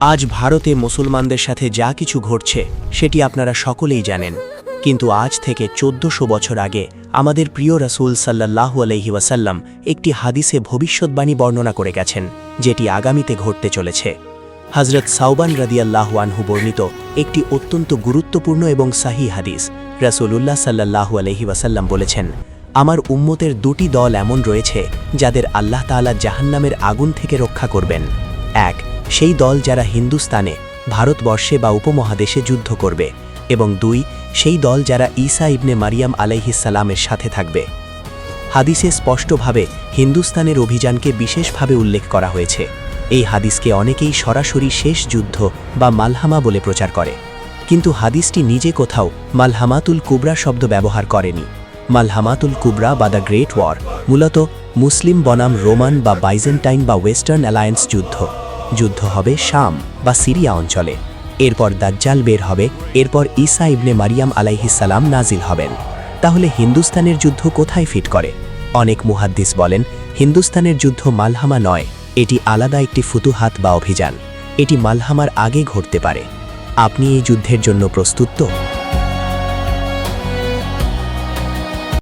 আজ ভারতে মুসলমানদের সাথে যা কিছু ঘটছে সেটি আপনারা সকলেই জানেন, কিন্তু আজ থেকে 1400 বছর আগে আমাদের প্রিয় রাসূল সাল্লাল্লাহু আলাইহি ওয়াসাল্লাম একটি হাদিসে ভবিষ্যৎবাণী বর্ণনা করে গেছেন, যেটি আগামীতে ঘটতে চলেছে। হযরত সাওবান রাদিয়াল্লাহু আনহু বর্ণিত একটি অত্যন্ত গুরুত্বপূর্ণ এবং সহিহ হাদিস। রাসূলুল্লাহ সাল্লাল্লাহু আলাইহি ওয়াসাল্লাম বলেছেন, আমার উম্মতের দুটি দল এমন রয়েছে যাদের আল্লাহ তাআলা জাহান্নামের আগুন থেকে রক্ষা করবেন। এক, সেই দল যারা হিন্দুস্তানে, ভারতবর্ষে বা উপমহাদেশে যুদ্ধ করবে, এবং দুই, সেই দল যারা ঈসা ইবনে মারিয়াম আলাইহিস সালামের সাথে থাকবে। হাদিসে স্পষ্টভাবে হিন্দুস্তানের অভিযানকে বিশেষভাবে উল্লেখ করা হয়েছে। এই হাদিসকে অনেকেই সরাসরি শেষ যুদ্ধ বা মালহামা বলে প্রচার করে, কিন্তু হাদিসটি নিজে কোথাও মালহামাতুল কুবরা শব্দ ব্যবহার করেনি। মালহামাতুল কুবরা বা দ্য গ্রেট ওয়ার মূলত মুসলিম বনাম রোমান বা বাইজেন্টাইন বা ওয়েস্টার্ন অ্যালায়েন্স যুদ্ধ হবে শাম বা সিরিয়া অঞ্চলে। এরপর দাজ্জাল বের হবে, এরপর ঈসা ইবনে মারিয়াম আলাইহিস সালাম নাজিল হবেন। তাহলে হিন্দুস্তানের যুদ্ধ কোথায় ফিট করে? অনেক মুহাদ্দিস বলেন, হিন্দুস্তানের যুদ্ধ মালহামা নয়, এটি আলাদা একটি ফুতুহাত বা অভিযান। এটি মালহামার আগে ঘটতে পারে। আপনি এই যুদ্ধের জন্য প্রস্তুত তো?